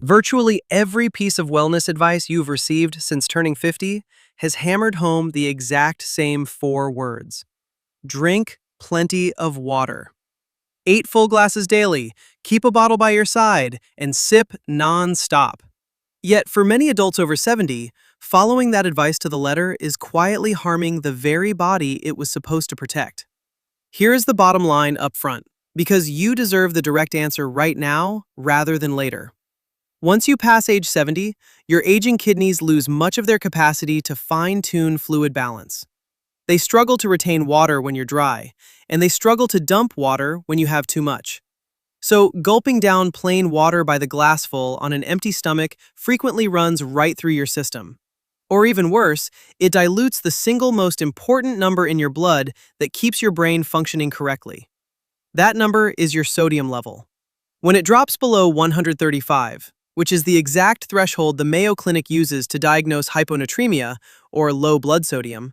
Virtually every piece of wellness advice you've received since turning 50 has hammered home the exact same four words. Drink plenty of water. 8 full glasses daily, keep a bottle by your side, and sip non-stop. Yet for many adults over 70, following that advice to the letter is quietly harming the very body it was supposed to protect. Here is the bottom line up front, because you deserve the direct answer right now rather than later. Once you pass age 70, your aging kidneys lose much of their capacity to fine-tune fluid balance. They struggle to retain water when you're dry, and they struggle to dump water when you have too much. So, gulping down plain water by the glassful on an empty stomach frequently runs right through your system. Or even worse, it dilutes the single most important number in your blood that keeps your brain functioning correctly. That number is your sodium level. When it drops below 135, which is the exact threshold the Mayo Clinic uses to diagnose hyponatremia, or low blood sodium,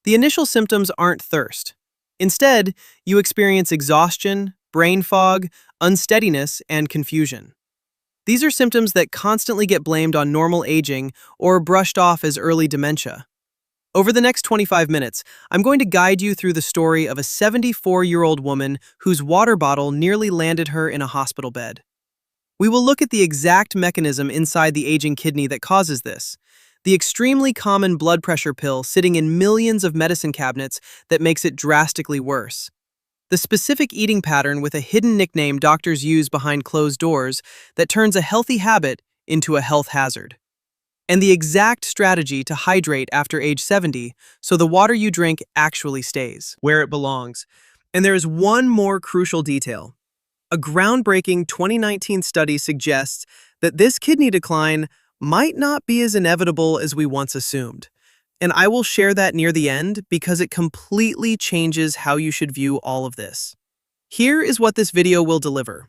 the initial symptoms aren't thirst. Instead, you experience exhaustion, brain fog, unsteadiness, and confusion. These are symptoms that constantly get blamed on normal aging or brushed off as early dementia. Over the next 25 minutes, I'm going to guide you through the story of a 74-year-old woman whose water bottle nearly landed her in a hospital bed. We will look at the exact mechanism inside the aging kidney that causes this, the extremely common blood pressure pill sitting in millions of medicine cabinets that makes it drastically worse, the specific eating pattern with a hidden nickname doctors use behind closed doors that turns a healthy habit into a health hazard, and the exact strategy to hydrate after age 70 so the water you drink actually stays where it belongs. And there is one more crucial detail. A groundbreaking 2019 study suggests that this kidney decline might not be as inevitable as we once assumed. And I will share that near the end because it completely changes how you should view all of this. Here is what this video will deliver.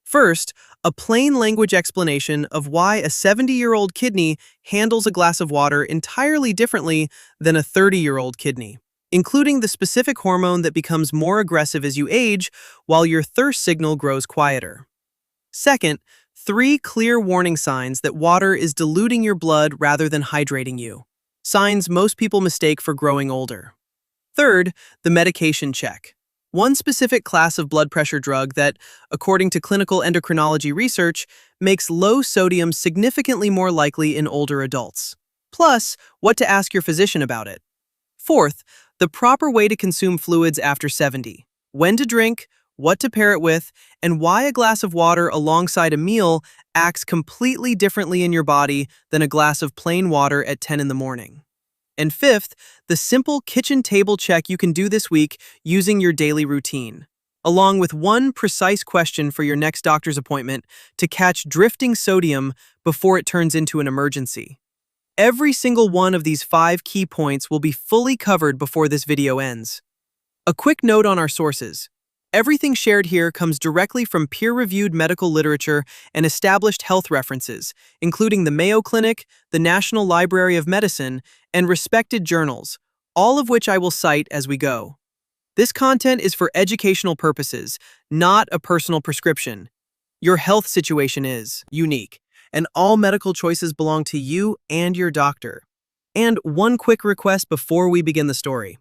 First, a plain language explanation of why a 70-year-old kidney handles a glass of water entirely differently than a 30-year-old kidney, including the specific hormone that becomes more aggressive as you age while your thirst signal grows quieter. Second, 3 clear warning signs that water is diluting your blood rather than hydrating you. Signs most people mistake for growing older. Third, the medication check. One specific class of blood pressure drug that, according to clinical endocrinology research, makes low sodium significantly more likely in older adults. Plus, what to ask your physician about it. Fourth, the proper way to consume fluids after 70. When to drink, what to pair it with, and why a glass of water alongside a meal acts completely differently in your body than a glass of plain water at 10 in the morning. And fifth, the simple kitchen table check you can do this week using your daily routine, along with one precise question for your next doctor's appointment to catch drifting sodium before it turns into an emergency. Every single one of these 5 key points will be fully covered before this video ends. A quick note on our sources. Everything shared here comes directly from peer-reviewed medical literature and established health references, including the Mayo Clinic, the National Library of Medicine, and respected journals, all of which I will cite as we go. This content is for educational purposes, not a personal prescription. Your health situation is unique, and all medical choices belong to you and your doctor. And one quick request before we begin the story.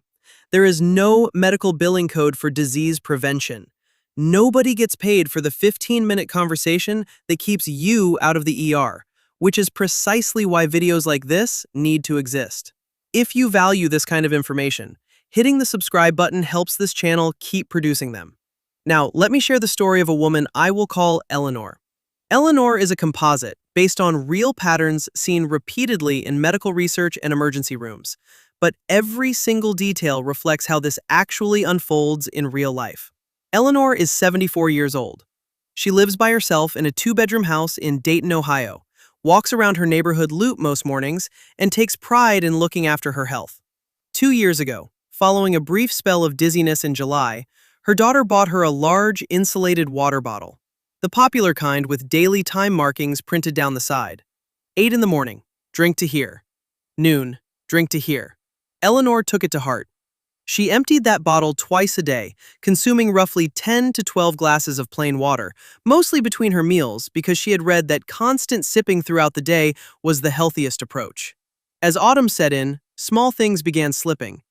There is no medical billing code for disease prevention. Nobody gets paid for the 15-minute conversation that keeps you out of the ER, which is precisely why videos like this need to exist. If you value this kind of information, hitting the subscribe button helps this channel keep producing them. Now, let me share the story of a woman I will call Eleanor. Eleanor is a composite based on real patterns seen repeatedly in medical research and emergency rooms. But every single detail reflects how this actually unfolds in real life. Eleanor is 74 years old. She lives by herself in a 2-bedroom house in Dayton, Ohio, walks around her neighborhood loop most mornings, and takes pride in looking after her health. 2 years ago, following a brief spell of dizziness in July, her daughter bought her a large, insulated water bottle, the popular kind with daily time markings printed down the side. 8 in the morning, drink to here. Noon, drink to here. Eleanor took it to heart. She emptied that bottle twice a day, consuming roughly 10 to 12 glasses of plain water, mostly between her meals because she had read that constant sipping throughout the day was the healthiest approach. As autumn set in, small things began slipping.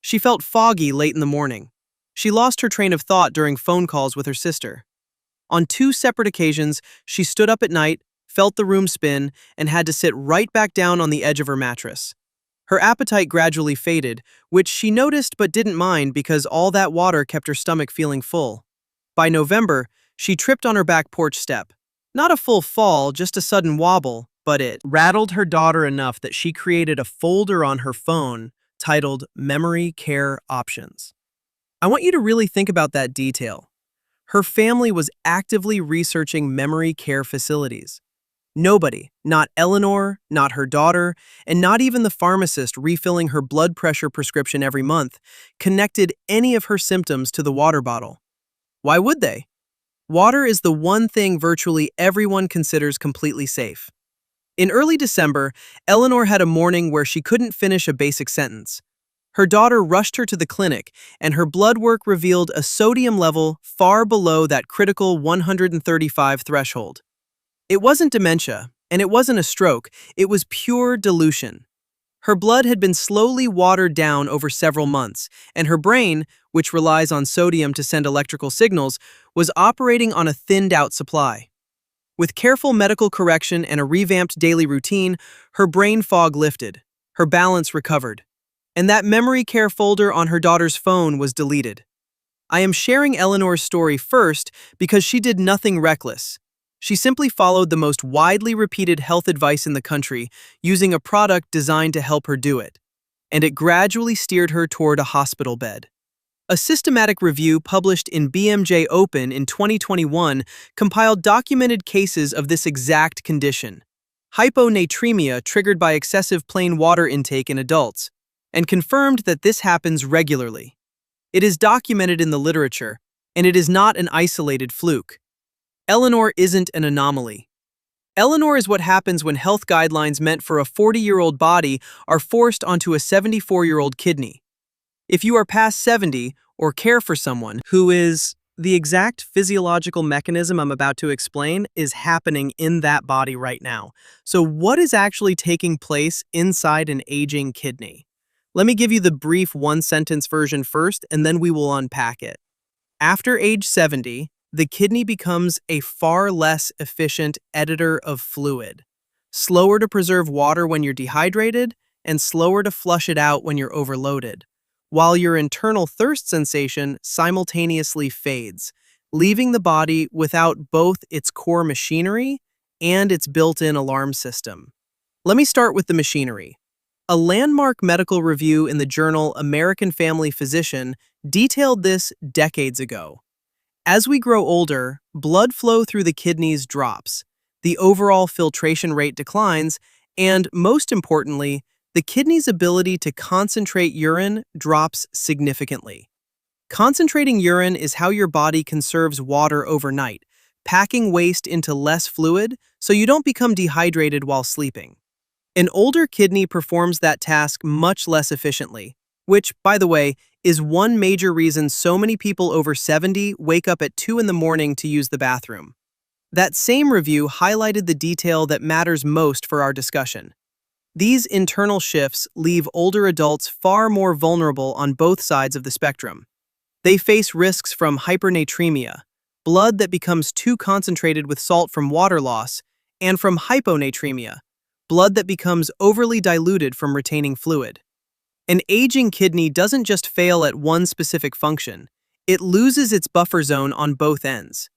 She felt foggy late in the morning. She lost her train of thought during phone calls with her sister. On two separate occasions, she stood up at night, felt the room spin, and had to sit right back down on the edge of her mattress. Her appetite gradually faded, which she noticed but didn't mind because all that water kept her stomach feeling full. By November, she tripped on her back porch step. Not a full fall, just a sudden wobble, but it rattled her daughter enough that she created a folder on her phone titled Memory Care Options. I want you to really think about that detail. Her family was actively researching memory care facilities. Nobody, not Eleanor, not her daughter, and not even the pharmacist refilling her blood pressure prescription every month, connected any of her symptoms to the water bottle. Why would they? Water is the one thing virtually everyone considers completely safe. In early December, Eleanor had a morning where she couldn't finish a basic sentence. Her daughter rushed her to the clinic, and her blood work revealed a sodium level far below that critical 135 threshold. It wasn't dementia, and it wasn't a stroke, it was pure dilution. Her blood had been slowly watered down over several months, and her brain, which relies on sodium to send electrical signals, was operating on a thinned-out supply. With careful medical correction and a revamped daily routine, her brain fog lifted, her balance recovered, and that memory care folder on her daughter's phone was deleted. I am sharing Eleanor's story first because she did nothing reckless. She simply followed the most widely repeated health advice in the country, using a product designed to help her do it, and it gradually steered her toward a hospital bed. A systematic review published in BMJ Open in 2021 compiled documented cases of this exact condition, hyponatremia triggered by excessive plain water intake in adults, and confirmed that this happens regularly. It is documented in the literature, and it is not an isolated fluke. Eleanor isn't an anomaly. Eleanor is what happens when health guidelines meant for a 40-year-old body are forced onto a 74-year-old kidney. If you are past 70 or care for someone who is, the exact physiological mechanism I'm about to explain is happening in that body right now. So what is actually taking place inside an aging kidney? Let me give you the brief one-sentence version first, and then we will unpack it. After age 70, the kidney becomes a far less efficient editor of fluid, slower to preserve water when you're dehydrated, and slower to flush it out when you're overloaded, while your internal thirst sensation simultaneously fades, leaving the body without both its core machinery and its built-in alarm system. Let me start with the machinery. A landmark medical review in the journal American Family Physician detailed this decades ago. As we grow older, blood flow through the kidneys drops, the overall filtration rate declines, and most importantly, the kidney's ability to concentrate urine drops significantly. Concentrating urine is how your body conserves water overnight, packing waste into less fluid so you don't become dehydrated while sleeping. An older kidney performs that task much less efficiently, which, by the way, is one major reason so many people over 70 wake up at 2 in the morning to use the bathroom. That same review highlighted the detail that matters most for our discussion. These internal shifts leave older adults far more vulnerable on both sides of the spectrum. They face risks from hypernatremia, blood that becomes too concentrated with salt from water loss, and from hyponatremia, blood that becomes overly diluted from retaining fluid. An aging kidney doesn't just fail at one specific function, it loses its buffer zone on both ends.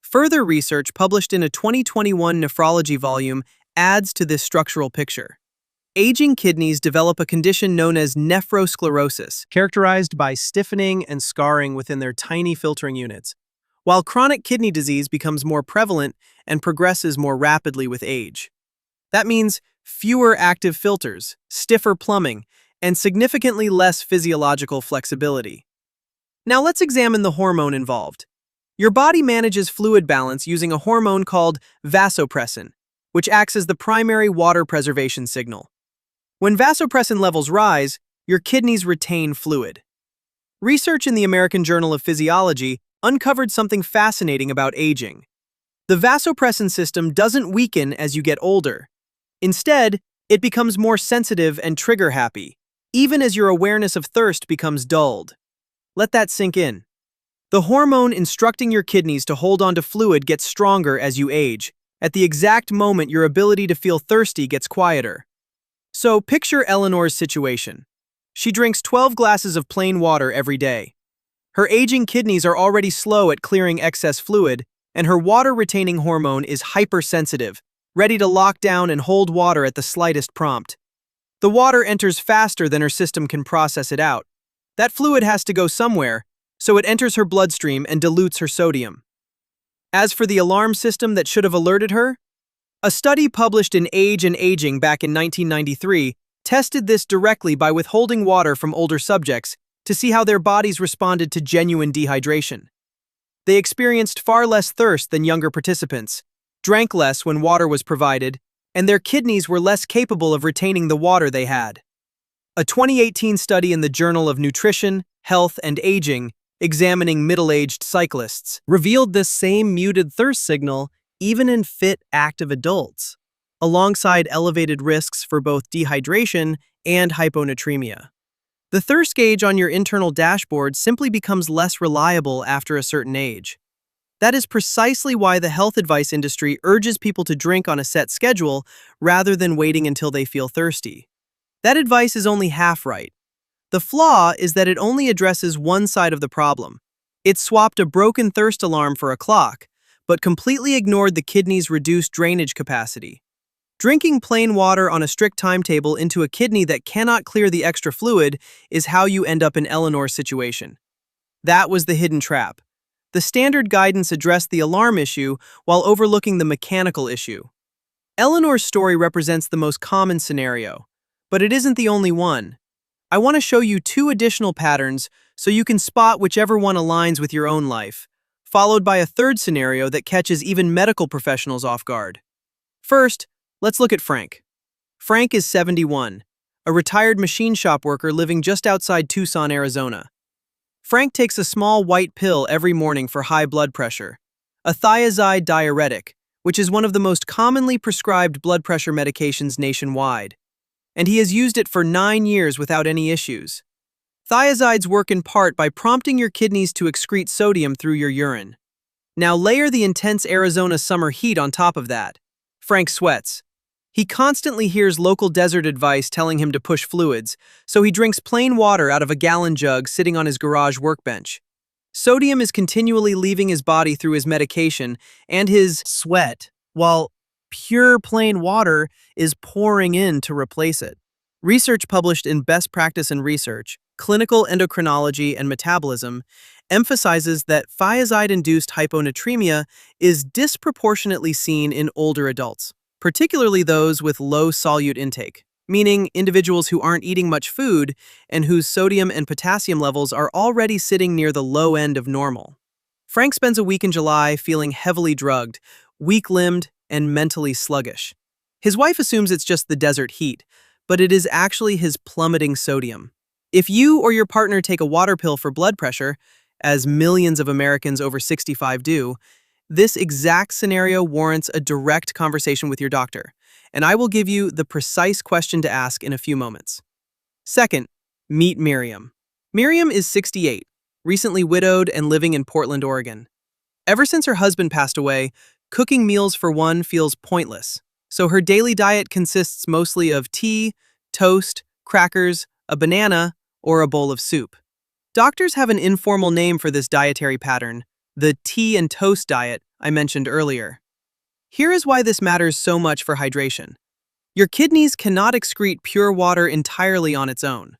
Further research published in a 2021 nephrology volume adds to this structural picture. Aging kidneys develop a condition known as nephrosclerosis, characterized by stiffening and scarring within their tiny filtering units, while chronic kidney disease becomes more prevalent and progresses more rapidly with age. That means fewer active filters, stiffer plumbing, and significantly less physiological flexibility. Now let's examine the hormone involved. Your body manages fluid balance using a hormone called vasopressin, which acts as the primary water preservation signal. When vasopressin levels rise, your kidneys retain fluid. Research in the American Journal of Physiology uncovered something fascinating about aging. The vasopressin system doesn't weaken as you get older. Instead, it becomes more sensitive and trigger-happy, even as your awareness of thirst becomes dulled. Let that sink in. The hormone instructing your kidneys to hold on to fluid gets stronger as you age. At the exact moment your ability to feel thirsty gets quieter. So picture Eleanor's situation. She drinks 12 glasses of plain water every day. Her aging kidneys are already slow at clearing excess fluid, and her water-retaining hormone is hypersensitive, ready to lock down and hold water at the slightest prompt. The water enters faster than her system can process it out. That fluid has to go somewhere, so it enters her bloodstream and dilutes her sodium. As for the alarm system that should have alerted her, a study published in Age and Aging back in 1993 tested this directly by withholding water from older subjects to see how their bodies responded to genuine dehydration. They experienced far less thirst than younger participants, drank less when water was provided, and their kidneys were less capable of retaining the water they had. A 2018 study in the Journal of Nutrition, Health, and Aging, examining middle-aged cyclists, revealed this same muted thirst signal even in fit, active adults, alongside elevated risks for both dehydration and hyponatremia. The thirst gauge on your internal dashboard simply becomes less reliable after a certain age. That is precisely why the health advice industry urges people to drink on a set schedule rather than waiting until they feel thirsty. That advice is only half right. The flaw is that it only addresses one side of the problem. It swapped a broken thirst alarm for a clock, but completely ignored the kidney's reduced drainage capacity. Drinking plain water on a strict timetable into a kidney that cannot clear the extra fluid is how you end up in Eleanor's situation. That was the hidden trap. The standard guidance addressed the alarm issue while overlooking the mechanical issue. Eleanor's story represents the most common scenario, but it isn't the only one. I want to show you two additional patterns so you can spot whichever one aligns with your own life, followed by a third scenario that catches even medical professionals off guard. First, let's look at Frank. Frank is 71, a retired machine shop worker living just outside Tucson, Arizona. Frank takes a small white pill every morning for high blood pressure, a thiazide diuretic, which is one of the most commonly prescribed blood pressure medications nationwide. And he has used it for 9 years without any issues. Thiazides work in part by prompting your kidneys to excrete sodium through your urine. Now layer the intense Arizona summer heat on top of that. Frank sweats. He constantly hears local desert advice telling him to push fluids, so he drinks plain water out of a gallon jug sitting on his garage workbench. Sodium is continually leaving his body through his medication and his sweat, while pure plain water is pouring in to replace it. Research published in Best Practice in Research, Clinical Endocrinology and Metabolism emphasizes that thiazide-induced hyponatremia is disproportionately seen in older adults, particularly those with low solute intake, meaning individuals who aren't eating much food and whose sodium and potassium levels are already sitting near the low end of normal. Frank spends a week in July feeling heavily drugged, weak-limbed, and mentally sluggish. His wife assumes it's just the desert heat, but it is actually his plummeting sodium. If you or your partner take a water pill for blood pressure, as millions of Americans over 65 do, this exact scenario warrants a direct conversation with your doctor, and I will give you the precise question to ask in a few moments. Second, meet Miriam. Miriam is 68, recently widowed and living in Portland, Oregon. Ever since her husband passed away, cooking meals for one feels pointless, so her daily diet consists mostly of tea, toast, crackers, a banana, or a bowl of soup. Doctors have an informal name for this dietary pattern, the tea and toast diet I mentioned earlier. Here is why this matters so much for hydration. Your kidneys cannot excrete pure water entirely on its own.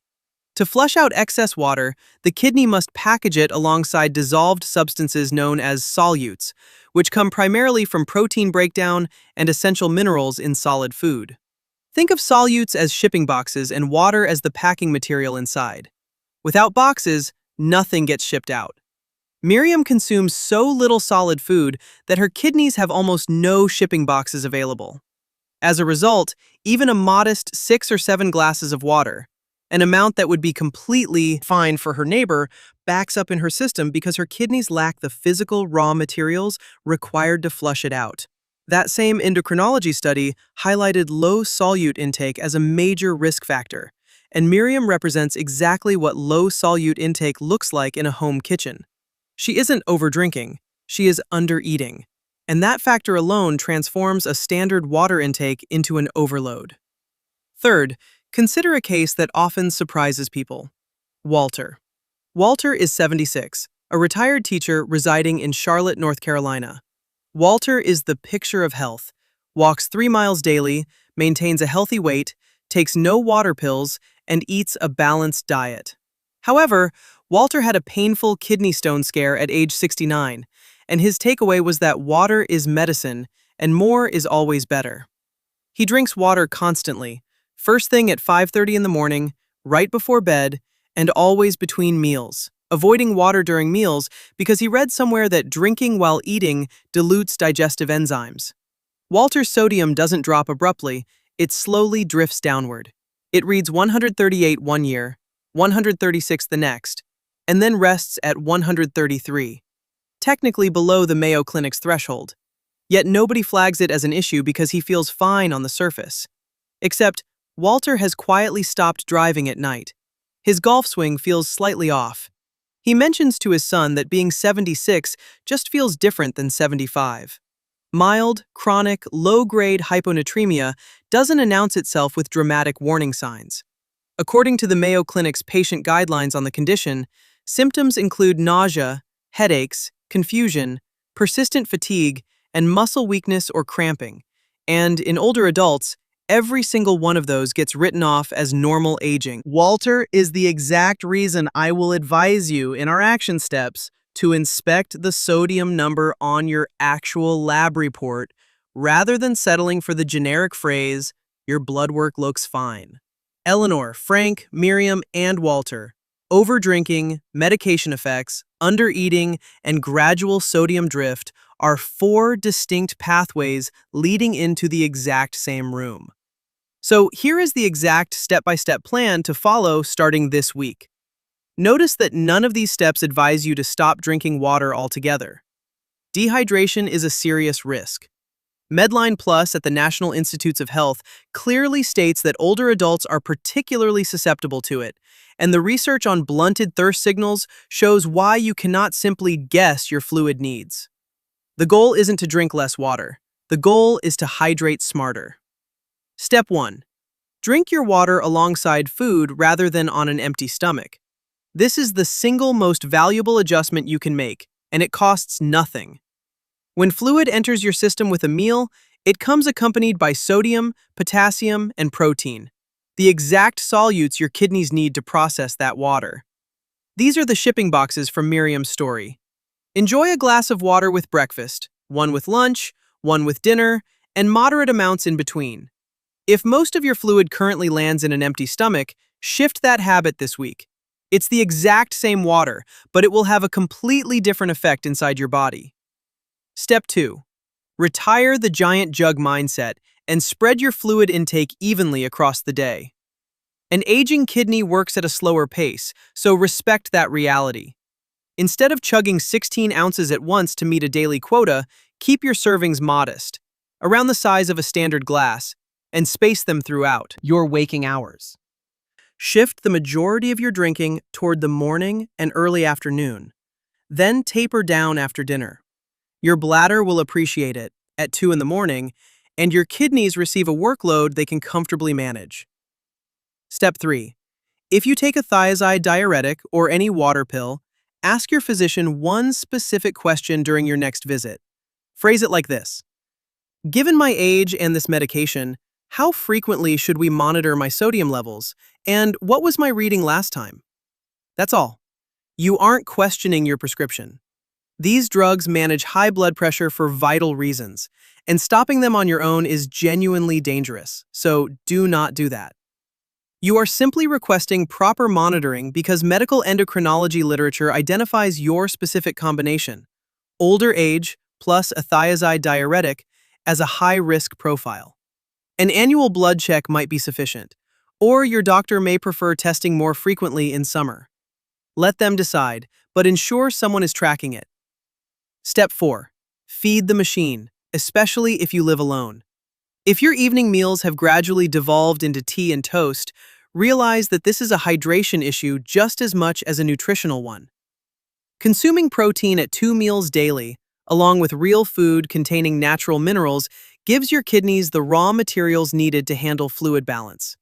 To flush out excess water, the kidney must package it alongside dissolved substances known as solutes, which come primarily from protein breakdown and essential minerals in solid food. Think of solutes as shipping boxes and water as the packing material inside. Without boxes, nothing gets shipped out. Miriam consumes so little solid food that her kidneys have almost no shipping boxes available. As a result, even a modest 6 or 7 glasses of water, An amount that would be completely fine for her neighbor backs up in her system because her kidneys lack the physical raw materials required to flush it out. That same endocrinology study highlighted low solute intake as a major risk factor, and Miriam represents exactly what low solute intake looks like in a home kitchen. She isn't overdrinking, she is undereating, and that factor alone transforms a standard water intake into an overload. Third, consider a case that often surprises people. Walter. Walter is 76, a retired teacher residing in Charlotte, North Carolina. Walter is the picture of health, walks 3 miles daily, maintains a healthy weight, takes no water pills, and eats a balanced diet. However, Walter had a painful kidney stone scare at age 69, and his takeaway was that water is medicine and more is always better. He drinks water constantly, first thing at 5:30 in the morning, right before bed, and always between meals, avoiding water during meals because he read somewhere that drinking while eating dilutes digestive enzymes. Walter's sodium doesn't drop abruptly, it slowly drifts downward. It reads 138 one year, 136 the next, and then rests at 133, technically below the Mayo Clinic's threshold. Yet nobody flags it as an issue because he feels fine on the surface. Except, Walter has quietly stopped driving at night. His golf swing feels slightly off. He mentions to his son that being 76 just feels different than 75. Mild, chronic, low-grade hyponatremia doesn't announce itself with dramatic warning signs. According to the Mayo Clinic's patient guidelines on the condition, symptoms include nausea, headaches, confusion, persistent fatigue, and muscle weakness or cramping. And in older adults, every single one of those gets written off as normal aging. Walter is the exact reason I will advise you in our action steps to inspect the sodium number on your actual lab report rather than settling for the generic phrase, "Your blood work looks fine." Eleanor, Frank, Miriam, and Walter. Overdrinking, medication effects, undereating, and gradual sodium drift are 4 distinct pathways leading into the exact same room. So here is the exact step-by-step plan to follow starting this week. Notice that none of these steps advise you to stop drinking water altogether. Dehydration is a serious risk. Medline Plus at the National Institutes of Health clearly states that older adults are particularly susceptible to it, and the research on blunted thirst signals shows why you cannot simply guess your fluid needs. The goal isn't to drink less water. The goal is to hydrate smarter. Step 1. Drink your water alongside food rather than on an empty stomach. This is the single most valuable adjustment you can make, and it costs nothing. When fluid enters your system with a meal, it comes accompanied by sodium, potassium, and protein, the exact solutes your kidneys need to process that water. These are the shipping boxes from Miriam's story. Enjoy a glass of water with breakfast, one with lunch, one with dinner, and moderate amounts in between. If most of your fluid currently lands in an empty stomach, shift that habit this week. It's the exact same water, but it will have a completely different effect inside your body. Step 2. Retire the giant jug mindset and spread your fluid intake evenly across the day. An aging kidney works at a slower pace, so respect that reality. Instead of chugging 16 ounces at once to meet a daily quota, keep your servings modest, around the size of a standard glass, and space them throughout your waking hours. Shift the majority of your drinking toward the morning and early afternoon. Then taper down after dinner. Your bladder will appreciate it at 2 in the morning, and your kidneys receive a workload they can comfortably manage. Step 3. If you take a thiazide diuretic or any water pill, ask your physician one specific question during your next visit. Phrase it like this: given my age and this medication, how frequently should we monitor my sodium levels, and what was my reading last time? That's all. You aren't questioning your prescription. These drugs manage high blood pressure for vital reasons, and stopping them on your own is genuinely dangerous, so do not do that. You are simply requesting proper monitoring because medical endocrinology literature identifies your specific combination, older age plus a thiazide diuretic, as a high-risk profile. An annual blood check might be sufficient, Or your doctor may prefer testing more frequently in summer. Let them decide, but ensure someone is tracking it. Step 4. Feed the machine, especially if you live alone. If your evening meals have gradually devolved into tea and toast, realize that this is a hydration issue just as much as a nutritional one. Consuming protein at 2 meals daily, along with real food containing natural minerals, gives your kidneys the raw materials needed to handle fluid balance.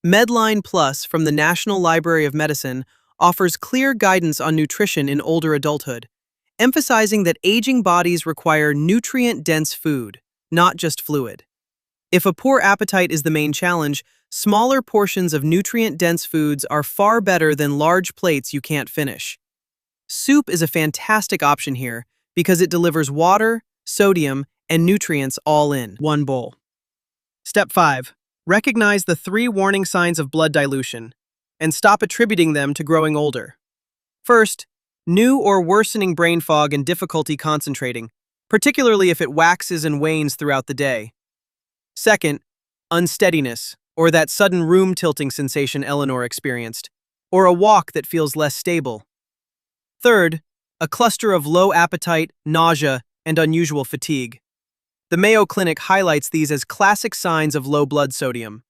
Medline Plus from the National Library of Medicine offers clear guidance on nutrition in older adulthood, emphasizing that aging bodies require nutrient-dense food, not just fluid. If a poor appetite is the main challenge, smaller portions of nutrient-dense foods are far better than large plates you can't finish. Soup is a fantastic option here because it delivers water, sodium, and nutrients all in one bowl. Step 5. Recognize the 3 warning signs of blood dilution and stop attributing them to growing older. First, new or worsening brain fog and difficulty concentrating, particularly if it waxes and wanes throughout the day. Second, unsteadiness, or that sudden room tilting sensation Eleanor experienced, or a walk that feels less stable. Third, a cluster of low appetite, nausea, and unusual fatigue. The Mayo Clinic highlights these as classic signs of low blood sodium.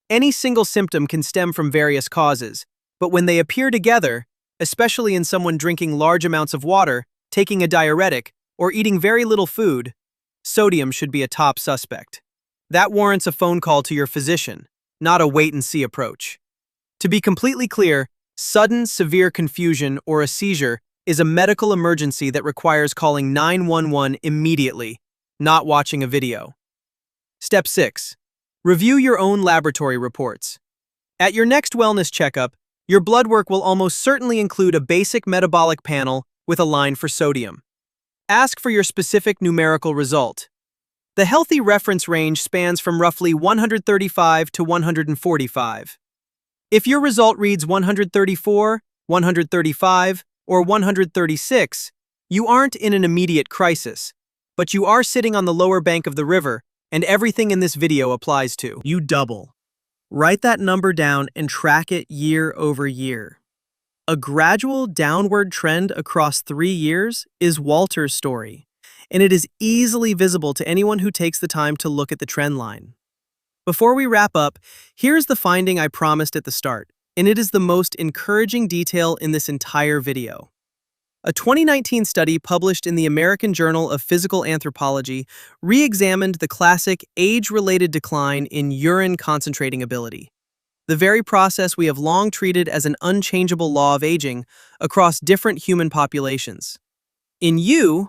Any single symptom can stem from various causes, but when they appear together, especially in someone drinking large amounts of water, taking a diuretic, or eating very little food, sodium should be a top suspect. That warrants a phone call to your physician, not a wait-and-see approach. To be completely clear, sudden severe confusion or a seizure is a medical emergency that requires calling 911 immediately, not watching a video. Step 6. Review your own laboratory reports. At your next wellness checkup, your blood work will almost certainly include a basic metabolic panel with a line for sodium. Ask for your specific numerical result. The healthy reference range spans from roughly 135 to 145. If your result reads 134, 135, or 136, you aren't in an immediate crisis, but you are sitting on the lower bank of the river, and everything in this video applies to. You double. Write that number down and track it year over year. A gradual downward trend across 3 years is Walter's story, and it is easily visible to anyone who takes the time to look at the trend line. Before we wrap up, here's the finding I promised at the start, and it is the most encouraging detail in this entire video. A 2019 study published in the American Journal of Physical Anthropology re-examined the classic age-related decline in urine concentrating ability, the very process we have long treated as an unchangeable law of aging across different human populations. In you,